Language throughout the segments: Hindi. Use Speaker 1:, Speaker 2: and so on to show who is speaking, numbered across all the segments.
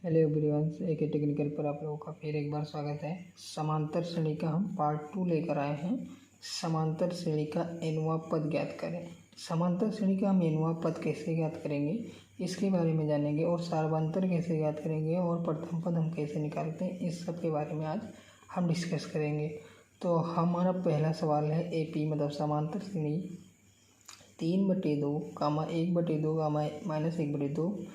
Speaker 1: हेलो एवरीवन, एक टेक्निकल पर आप लोगों का फिर एक बार स्वागत है। समांतर श्रेणी का हम पार्ट 2 लेकर आए हैं। समांतर श्रेणी का nवां पद ज्ञात करें। समांतर श्रेणी का हम nवां पद कैसे ज्ञात करेंगे इसके बारे में जानेंगे, और सार्वंतर कैसे ज्ञात करेंगे और प्रथम पद हम कैसे निकालते हैं, इस सब के बारे में आज हम डिस्कस करेंगे। तो हमारा पहला सवाल है AP मतलब समांतर श्रेणी 3/2, 1/2, -1/2,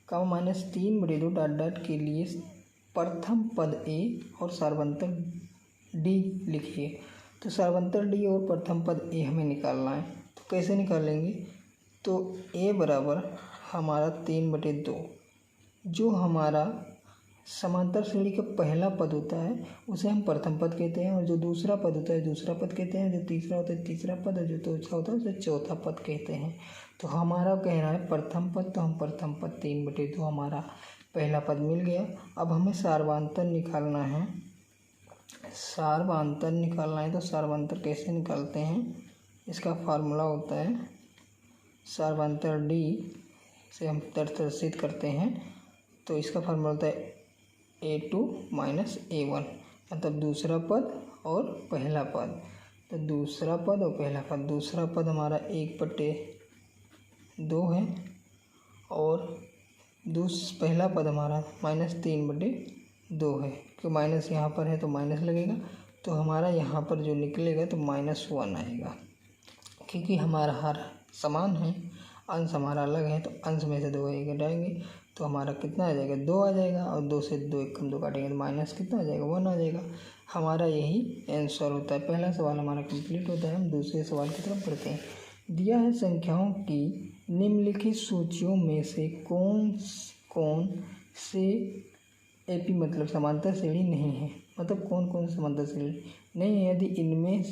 Speaker 1: -3/2 डॉट डॉट के लिए प्रथम पद A और सार्वंतर D लिखिए। तो सार्वंतर D और प्रथम पद A हमें निकालना है। तो कैसे निकालेंगे? तो A बराबर हमारा 3/2, जो हमारा समांतर श्रेणी का पहला पद होता है उसे हम प्रथम पद कहते हैं, और जो दूसरा पद होता है दूसरा पद कहते हैं, जो तीसरा होता है तीसरा पद, और जो चौथा होता है उसे चौथा पद कहते हैं। तो हमारा कह रहा है प्रथम पद, तो हम प्रथम पद 3/2 हमारा पहला पद मिल गया। अब हमें सार्वंतर निकालना है। सार्वंतर निकालना है तो सार्वंतर कैसे निकालते हैं? इसका फार्मूला होता है सार्वंतर D से हम प्रदर्शित करते हैं। तो इसका फार्मूला होता है A2 माइनस A1, मतलब दूसरा पद और पहला पद। तो दूसरा पद और पहला पद, दूसरा पद हमारा 1/2 है और पहला पद हमारा -3/2 है। क्योंकि माइनस यहाँ पर है तो माइनस लगेगा, तो हमारा यहाँ पर जो निकलेगा तो -1 आएगा। क्योंकि हमारा हर समान है, अंश हमारा अलग है, तो अंश में से 2 घटाएंगे तो हमारा कितना आ जाएगा? 2 आ जाएगा, और 2 से 2 1 कम 2 काटेंगे तो माइनस कितना आ जाएगा? 1 आ जाएगा। हमारा यही आंसर होता है। पहला सवाल हमारा कंप्लीट होता है। हम दूसरे सवाल की तरफ बढ़ते हैं। दिया है संख्याओं की निम्नलिखित सूचियों में से कौन कौन से AP मतलब समांतर श्रेणी नहीं है। मतलब कौन कौन समांतर श्रेणी नहीं है। यदि इनमें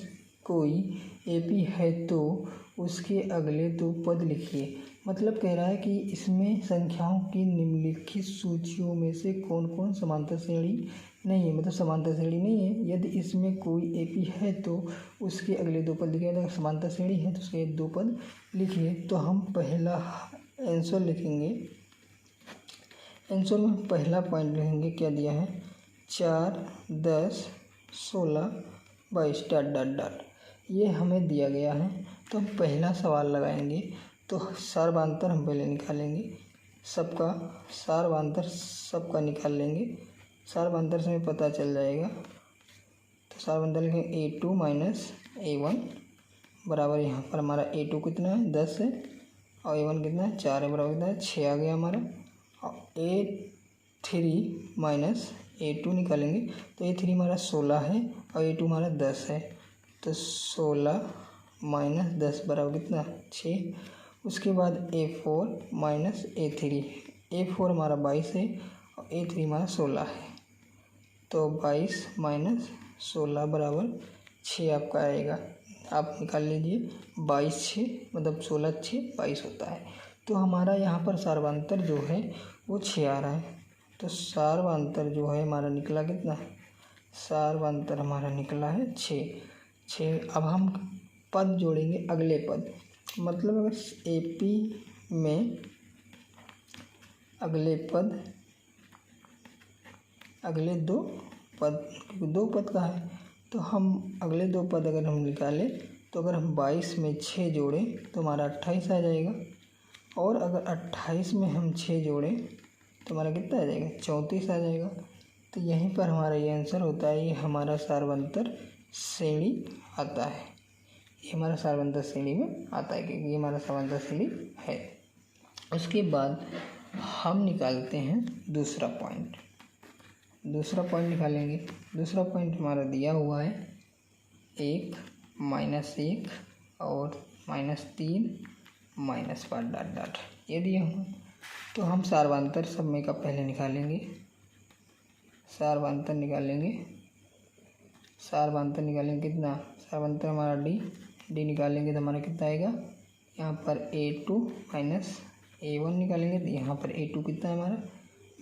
Speaker 1: कोई AP है तो उसके अगले 2 पद लिखिए। मतलब कह रहा है कि इसमें संख्याओं की निम्नलिखित सूचियों में से कौन कौन समांतर श्रेणी नहीं है, मतलब समांतर श्रेणी नहीं है। यदि इसमें कोई AP है तो उसके अगले 2 पद लिखिए। अगर समांतर श्रेणी है तो उसके 2 पद लिखिए। तो हम पहला आंसर लिखेंगे। आंसर में पहला पॉइंट लिखेंगे, क्या दिया है? 4, 10, 16, 22 डॉट डॉट डॉट, ये हमें दिया गया है। तो हम पहला सवाल लगाएंगे। तो सार्वंतर हम पहले निकालेंगे, सबका सार्वंतर सबका निकाल लेंगे। सार्वंतर से हमें पता चल जाएगा। तो सार्वंतर लिखेंगे A2 माइनस A1 बराबर, यहाँ पर हमारा A2 कितना है? 10 है, और A1 कितना है? 4 है, बराबर कितना है? 6 आ गया हमारा। और A3 माइनस A2 निकालेंगे तो A3 हमारा 16 है और A2 हमारा 10 है। तो 16 माइनस 10 बराबर कितना? 6। उसके बाद A4 माइनस A3, A4 हमारा 22 है और A3 हमारा 16 है। तो 22 माइनस 16 बराबर 6 आपका आएगा। आप निकाल लीजिए। 22 6 मतलब 16 6 22 होता है। तो हमारा यहाँ पर सार्वंतर जो है वो 6 आ रहा है। तो सार्वंतर जो है हमारा निकला कितना? सार्वंतर हमारा निकला है 6। अब हम पद जोड़ेंगे, अगले पद। मतलब अगर AP में अगले पद, अगले 2 पद का है, तो हम अगले 2 पद अगर हम निकालें तो अगर हम 22 में 6 जोड़ें तो हमारा 28 आ जाएगा। और अगर 28 में हम 6 जोड़ें तो हमारा कितना आ जाएगा? 34 आ जाएगा। तो यहीं पर हमारा ये आंसर होता है। ये हमारा सार्वंतर श्रेणी आता है। ये हमारा सार्वंतर श्रेणी में आता है, क्योंकि ये हमारा सार्वंतर श्रेणी है। उसके बाद हम निकालते हैं दूसरा पॉइंट। दूसरा पॉइंट निकालेंगे। दूसरा पॉइंट हमारा दिया हुआ है 1, -1 और -3, -5 डॉट डॉट, ये दिया हुआ। तो हम सार्वंतर सब में का पहले निकालेंगे। सार्वंतर निकालेंगे। सार्वंतर निकालेंगे कितना? सार्वंतर हमारा D निकालेंगे तो हमारा कितना आएगा? यहाँ पर A2 माइनस A1 निकालेंगे तो यहाँ पर A2 कितना है हमारा?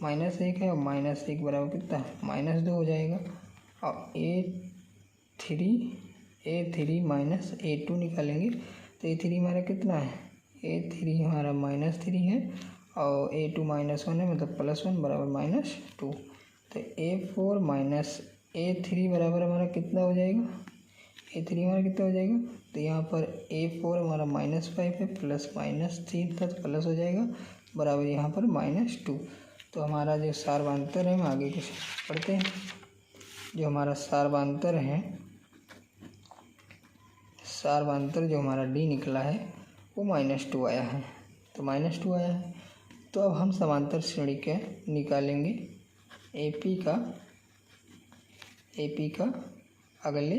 Speaker 1: -1 है, और -1 बराबर कितना? -2 हो जाएगा। और A3 माइनस A2 निकालेंगे तो A3 हमारा कितना है? A3 हमारा -3 है, और A2 -1 है, मतलब +1 बराबर -2। तो A4 माइनस A3 बराबर हमारा कितना हो जाएगा, A3 हमारा कितना हो जाएगा। तो यहाँ पर A4 हमारा -5 है, प्लस -3 था तो प्लस हो जाएगा, बराबर यहाँ पर -2। तो हमारा जो सार्वधातुक है, हम आगे कुछ पढ़ते हैं। जो हमारा सार्वधातुक जो हमारा D निकला है वो -2 आया है। तो -2 आया है, तो अब हम समांतर श्रेणी के निकालेंगे AP का अगले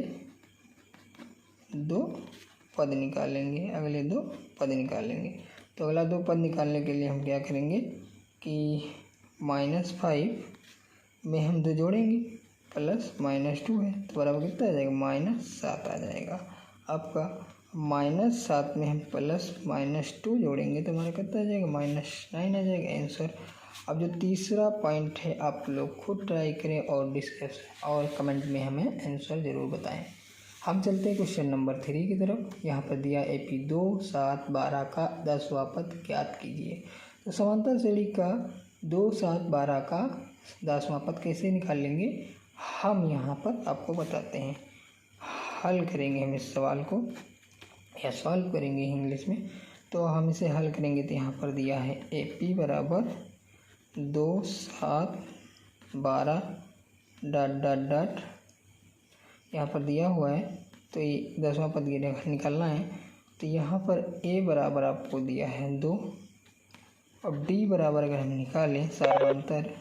Speaker 1: दो पद निकालेंगे, तो अगला दो पद निकालने के लिए हम क्या करेंगे कि -5 में हम 2 जोड़ेंगे, प्लस -2 है तो बराबर कितना आ जाएगा, -7 आ जाएगा आपका। -7 में हम प्लस -2 जोड़ेंगे तो हमारा कितना आ जाएगा, -9 आ जाएगा आंसर। अब जो तीसरा पॉइंट है आप लोग खुद ट्राई करें और डिस्कस और कमेंट में हमें आंसर ज़रूर बताएं। हम चलते हैं क्वेश्चन नंबर 3 की तरफ। यहाँ पर दिया AP 2, 7, 12 का 10वां पद ज्ञात कीजिए। तो समांतर श्रेणी का 2, 7, 12 का 10वां पद कैसे निकाल लेंगे, हम यहाँ पर आपको बताते हैं। हल करेंगे हम इस सवाल को, या सॉल्व करेंगे इंग्लिश में। तो हम इसे हल करेंगे तो यहाँ पर दिया है AP बराबर 2, 7, 12 ... यहाँ पर दिया हुआ है, तो ये 10वां पद निकालना है। तो यहाँ पर A बराबर आपको दिया है 2, और D बराबर अगर हम निकालें सार्वधातुक,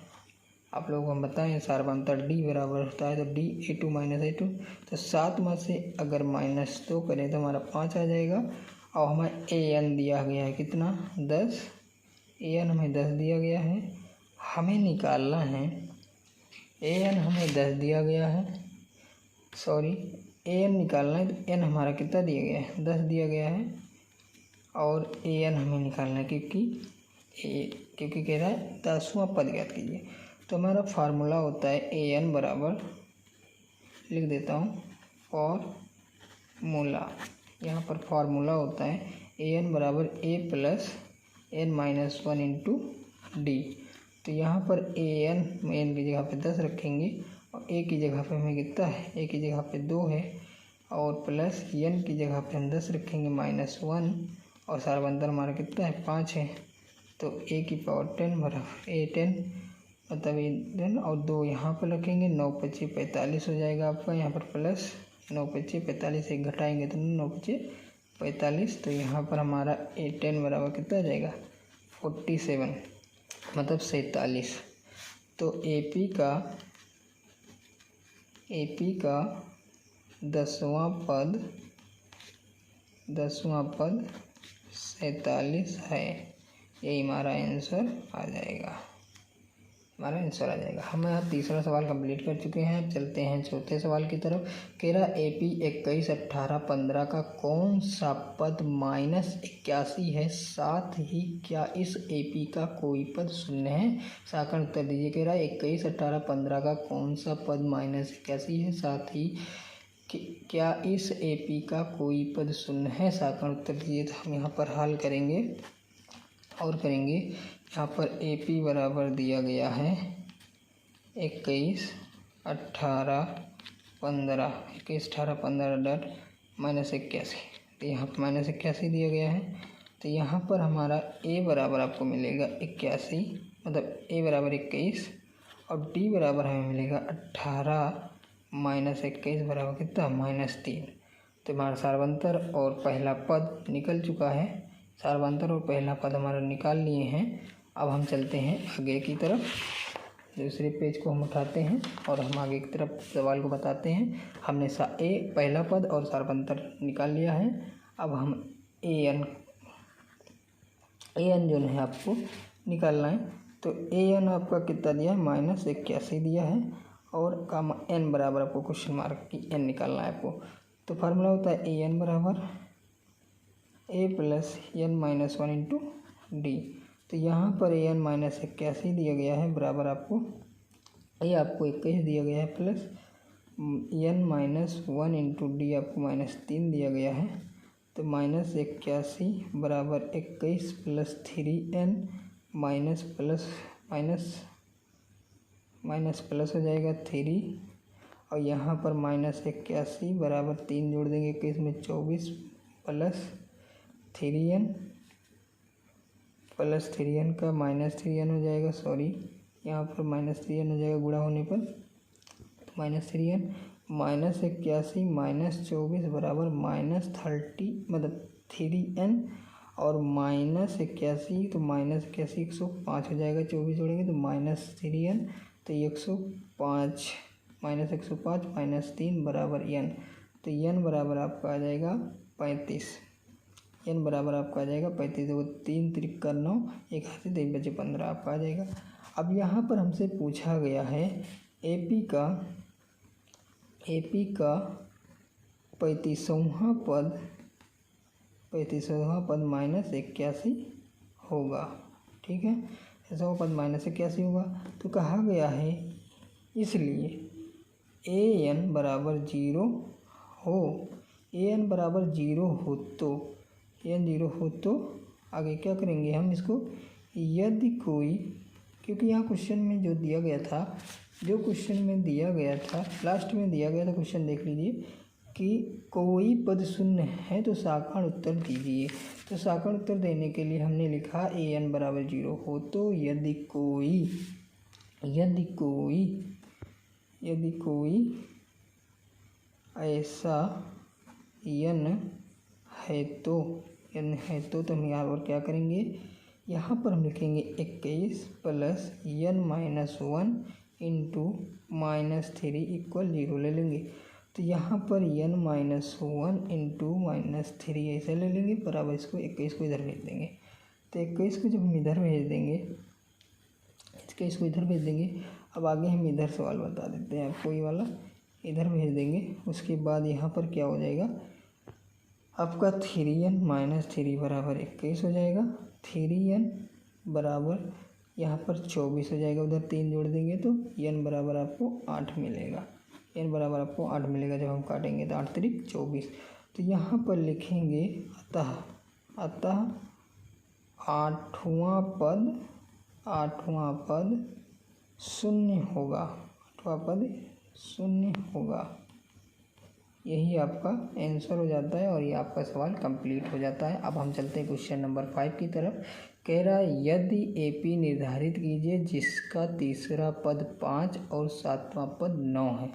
Speaker 1: आप लोगों को हम बताएं सार्वधातुक D बराबर होता है, तो D A2 -A2। तो 7 में से अगर -2 करें तो हमारा 5 आ जाएगा। और हमें AN दिया गया है कितना, 10, AN हमें 10 दिया गया है, हमें निकालना है। AN हमें 10 दिया गया है, AN निकालना है। तो N हमारा कितना दिया गया है, 10 दिया गया है, और AN हमें निकालना है क्योंकि कह रहा है 10वां पद ज्ञात कीजिए। तो हमारा फार्मूला होता है AN बराबर, लिख देता हूँ फॉर्मूला। यहाँ पर फार्मूला होता है AN बराबर A plus N-1 into D। तो यहाँ पर N की जगह पे 10 रखेंगे, और A की जगह पे हमें कितना है, A की जगह पे 2 है, और प्लस N की जगह पे हम 10 रखेंगे -1, और सार्वधातुक हमारा कितना है, 5 है। तो A की पावर 10 बराबर A10, मतलब A10, और 2 यहाँ पर रखेंगे, 9 × 5 = 45 हो जाएगा आपका। यहाँ पर प्लस 9 × 5 = 45, एक घटाएंगे तो 9 × 5 = 45। तो यहाँ पर हमारा A10 बराबर कितना आ जाएगा, 47, मतलब 47। तो AP का 10वां पद 47 है। यही हमारा आंसर आ जाएगा, हम यहाँ तीसरा सवाल कंप्लीट कर चुके हैं। अब चलते हैं चौथे सवाल की तरफ। कह रहा AP 21, 18, 15 का कौन सा पद -81 है, साथ ही क्या इस AP का कोई पद शून्य है, साकार उत्तर दीजिए। कह रहा है 21, 18, 15 का कौन सा पद -81 है, साथ ही क्या इस AP का कोई पद शून्य है, साकार उत्तर दीजिए। तो हम यहाँ पर हल करेंगे और करेंगे। यहाँ पर AP बराबर दिया गया है 21, 18, 15 -81। तो यहाँ पर -81 दिया गया है। तो यहाँ पर हमारा A बराबर आपको मिलेगा 81, मतलब A बराबर 21, और D बराबर हमें मिलेगा 18 -21 बराबर कितना, -3। तो हमारा सार्वधातुक और पहला पद निकल चुका है, सार्वधातुक और पहला पद हमारा निकाल लिए हैं। अब हम चलते हैं आगे की तरफ, दूसरे पेज को हम उठाते हैं और हम आगे की तरफ सवाल को बताते हैं। हमने पहला पद और सार्वधातुक निकाल लिया है। अब हम AN जो है आपको निकालना है। तो AN आपका कितना दिया है, -81 दिया है, और का N बराबर आपको क्वेश्चन मार्क की N निकालना है आपको। तो फार्मूला होता है AN बराबर A plus N-1 into D। तो यहाँ पर AN -81 दिया गया है, बराबर आपको 21 दिया गया है, प्लस N-1 इंटू D आपको -3 दिया गया है। तो -81 बराबर 21 plus 3N minus plus minus minus plus हो जाएगा 3 और यहाँ पर -81 बराबर 3 जोड़ देंगे 21 में 24 प्लस 3n का -3n हो जाएगा, सॉरी यहाँ पर -3n हो जाएगा गुणा होने पर, -3n -81 -24 बराबर -30 मतलब 3n और -81 तो -81 105 हो जाएगा, 24 जोड़ेंगे तो -3n तो 105 -105 -3 बराबर n, तो n बराबर आपका आ जाएगा 35, n बराबर आपका आ जाएगा 35। तो 3 त्रिक का 9, एक हाथ से 3 बचे 15 आपका आ जाएगा। अब यहाँ पर हमसे पूछा गया है AP का 35वां पद -81 होगा, ठीक है, 35वां पद -81 होगा। तो कहा गया है इसलिए an बराबर 0 हो, an बराबर 0 हो तो an 0 हो तो आगे क्या करेंगे हम इसको, यदि कोई, क्योंकि यहाँ क्वेश्चन में जो दिया गया था, लास्ट में दिया गया था क्वेश्चन देख लीजिए कि कोई पद शून्य है तो साधारण उत्तर दीजिए। तो साधारण उत्तर देने के लिए हमने लिखा an बराबर 0 हो तो यदि कोई ऐसा n है तो हम यहाँ पर क्या करेंगे, यहाँ पर हम लिखेंगे 21 प्लस n-1 इंटू -3 इक्वल 0 ले लेंगे। तो यहाँ पर n-1 इंटू -3 ऐसे ले लेंगे बराबर इसको 21 को इधर भेज देंगे। तो 21 को जब हम इधर भेज देंगे, अब आगे हम इधर सवाल बता देते हैं आपको, ये वाला इधर भेज देंगे। उसके बाद यहाँ पर क्या हो जाएगा आपका 3n - 3 बराबर 21 हो जाएगा, 3n बराबर यहाँ पर 24 हो जाएगा, उधर 3 जोड़ देंगे तो n बराबर आपको 8 मिलेगा, जब हम काटेंगे तो 8 त्रिक 24। तो यहाँ पर लिखेंगे अतः 8वां पद शून्य होगा, यही आपका आंसर हो जाता है और ये आपका सवाल कंप्लीट हो जाता है। अब हम चलते हैं क्वेश्चन नंबर 5 की तरफ। कह रहा है यदि AP निर्धारित कीजिए जिसका तीसरा पद 5 और 7वां पद 9 है।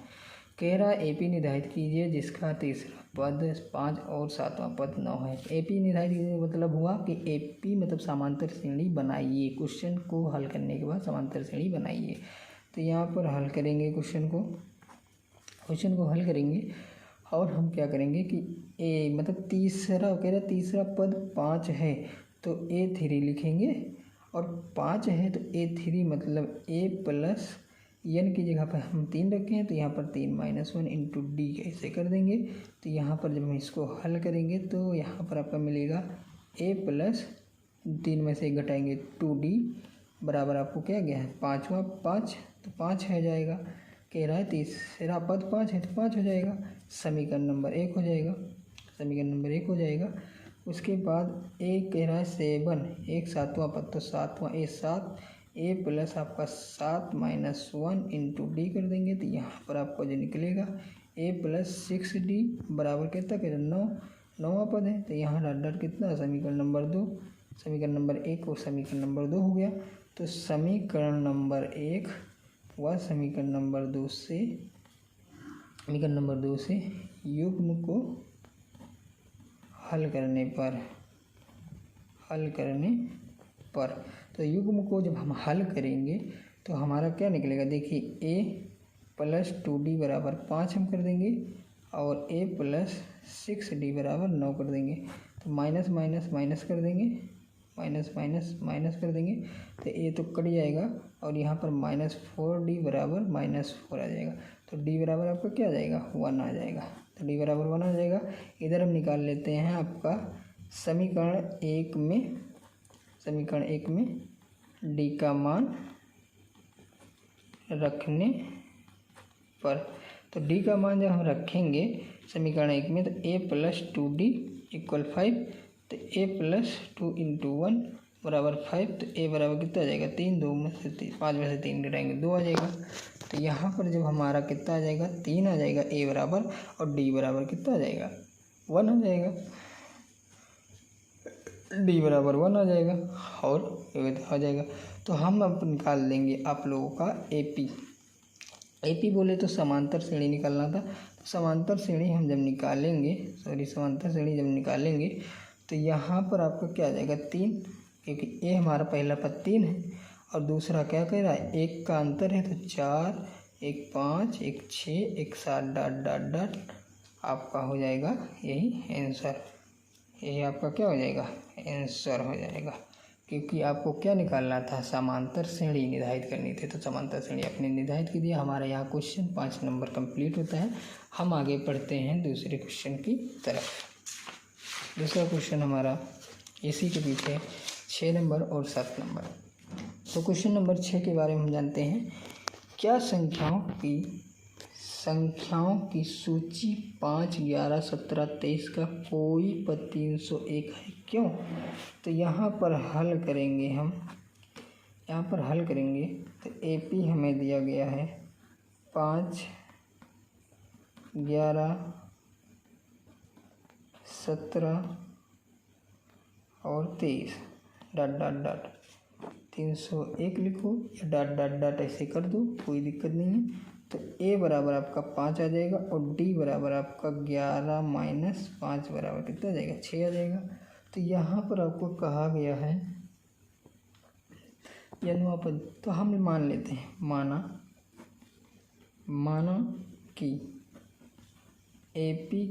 Speaker 1: कह रहा है AP निर्धारित कीजिए जिसका तीसरा पद 5 और 7वां पद 9 है। AP निर्धारित कीजिए मतलब हुआ कि AP मतलब समांतर श्रेणी बनाइए, क्वेश्चन को हल करने के बाद समांतर श्रेणी बनाइए। तो यहाँ पर हल करेंगे क्वेश्चन को हल करेंगे और हम क्या करेंगे कि A मतलब तीसरा पद 5 है तो A3 लिखेंगे और 5 है तो A3 मतलब A प्लस n की जगह पर हम 3 रखे हैं तो यहाँ पर 3 - 1 इंटू D कैसे कर देंगे। तो यहाँ पर जब हम इसको हल करेंगे तो यहाँ पर आपका मिलेगा A प्लस 3 में से 1 घटाएंगे 2D बराबर आपको क्या गया है 5 तो 5 है जाएगा। कह रहा है तीसरा पद 5 है तो 5 हो जाएगा, समीकरण नंबर 1 हो जाएगा। उसके बाद A कह रहा है 7, एक 7वां पद तो 7वां A7 A प्लस आपका 7 - 1 इंटू D कर देंगे तो यहाँ पर आपको जो निकलेगा A प्लस 6D बराबर कितना कह रहा है 9वां पद है तो यहाँ डॉट कितना समीकरण नंबर 2, समीकरण नंबर 1 और समीकरण नंबर 2 हो गया। तो समीकरण नंबर 1 व समीकरण नंबर 2 से युग्म को हल करने पर तो युग्म को जब हम हल करेंगे तो हमारा क्या निकलेगा, देखिए A प्लस 2D बराबर 5 हम कर देंगे और A प्लस 6D बराबर 9 कर देंगे। तो माइनस कर देंगे, माइनस कर देंगे तो A तो कट जाएगा और यहाँ पर -4D बराबर -4 आ जाएगा। तो D बराबर आपका क्या आ जाएगा 1 आ जाएगा। तो D बराबर 1 आ जाएगा। इधर हम निकाल लेते हैं आपका समीकरण 1 में D का मान रखने पर। तो D का मान जब हम रखेंगे समीकरण 1 में तो A प्लस 2D इक्वल 5 तो A प्लस 2 इंटू 1 बराबर 5, तो ए बराबर कितना आ जाएगा 3, 2 में से 5 में से 3 घटाएंगे 2 आ जाएगा। तो यहाँ पर जब हमारा कितना आ जाएगा 3 आ जाएगा ए बराबर, और डी बराबर कितना आ जाएगा 1 आ जाएगा, डी बराबर 1 आ जाएगा और ये आ जाएगा। तो हम अब निकाल देंगे आप लोगों का एपी। एपी बोले तो समांतर श्रेणी निकालना था। तो समांतर श्रेणी हम जब निकालेंगे, समांतर श्रेणी जब निकालेंगे तो यहाँ पर आपका क्या आ जाएगा 3, क्योंकि ए हमारा पहला पद 3 है और दूसरा क्या कह रहा है 1 का अंतर है, तो 4, 1 5, 1 6, 1 7 डॉट डॉट डॉट आपका हो जाएगा यही आंसर। यही आपका क्या हो जाएगा आंसर हो जाएगा, क्योंकि आपको क्या निकालना था समांतर श्रेणी निर्धारित करनी थी। तो समांतर श्रेणी आपने निर्धारित कर दिया। हमारा यहाँ क्वेश्चन 5 नंबर कंप्लीट होता है। हम आगे पढ़ते हैं दूसरे क्वेश्चन की तरफ। दूसरा क्वेश्चन हमारा इसी के पीछे 6 नंबर और 7 नंबर। तो क्वेश्चन नंबर 6 के बारे में हम जानते हैं, क्या संख्याओं की सूची 5, 11, 17, 23 का कोई पद 301 है, क्यों? तो यहाँ पर हल करेंगे हम, तो एपी हमें दिया गया है 5, 11, 17 और 23 डॉट डॉट डॉट 301 लिखो या डॉट डॉट डॉट ऐसे कर दो, कोई दिक्कत नहीं है। तो ए बराबर आपका 5 आ जाएगा और डी बराबर आपका 11 माइनस 5 बराबर कितना आ जाएगा 6 आ जाएगा। तो यहाँ पर आपको कहा गया है अनुपात, तो हम मान लेते हैं, माना कि एपी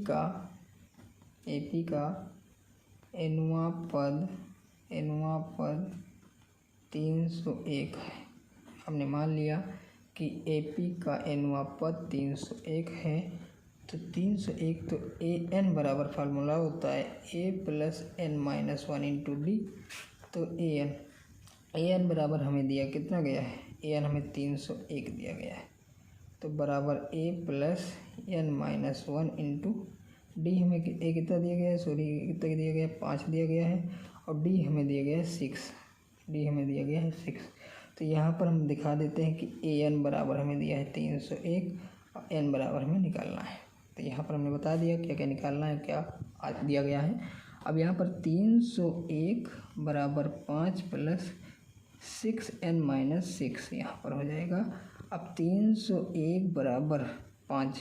Speaker 1: का अनुपात 301 है। हमने मान लिया कि एपी का अनुपात 301 है। तो 301, तो ए एन बराबर फार्मूला होता है A plus N minus 1 into D. तो ए एन बराबर हमें दिया कितना गया है, ए एन हमें 301 दिया गया है, तो बराबर A plus N minus 1 into D हमें ए कितना दिया गया है, कितना दिया गया है 5 दिया गया है, और डी हमें दिया गया है 6। तो यहाँ पर हम दिखा देते हैं कि ए एन बराबर हमें दिया है 301 और एन बराबर हमें निकालना है। तो यहाँ पर हमने बता दिया क्या क्या निकालना है, क्या दिया गया है। अब यहाँ पर 301 बराबर 5 प्लस 6n माइनस 6 यहाँ पर हो जाएगा। अब 301 बराबर 5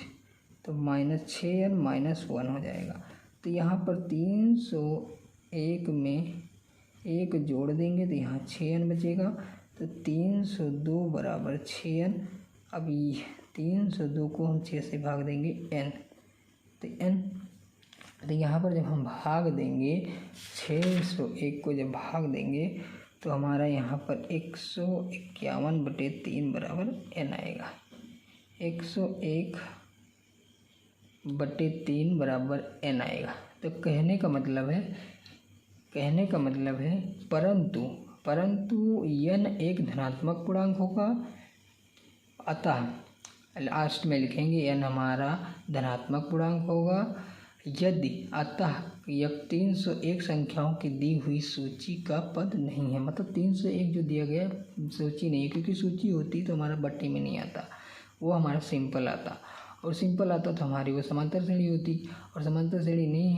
Speaker 1: तो माइनस 6n माइनस 1 हो जाएगा। तो यहाँ पर 301 में 1 जोड़ देंगे तो यहाँ 6n बचेगा। तो 302 बराबर 6n। अब ये 302 को हम 6 से भाग देंगे n, तो n, तो यहाँ पर जब हम भाग देंगे 601 को जब भाग देंगे तो हमारा यहाँ पर 151/3 बराबर n आएगा। 101/3 बराबर n आएगा। तो कहने का मतलब है परंतु n एक धनात्मक पूर्णांक होगा, अतः लास्ट में लिखेंगे n हमारा धनात्मक पूर्णांक होगा यदि, अतः यह 301 संख्याओं की दी हुई सूची का पद नहीं है। मतलब 301 जो दिया गया सूची नहीं है, क्योंकि सूची होती तो हमारा बट्टी में नहीं आता, वो हमारा सिंपल आता, और सिंपल आता तो हमारी वो समांतर श्रेणी होती, और समांतर श्रेणी नहीं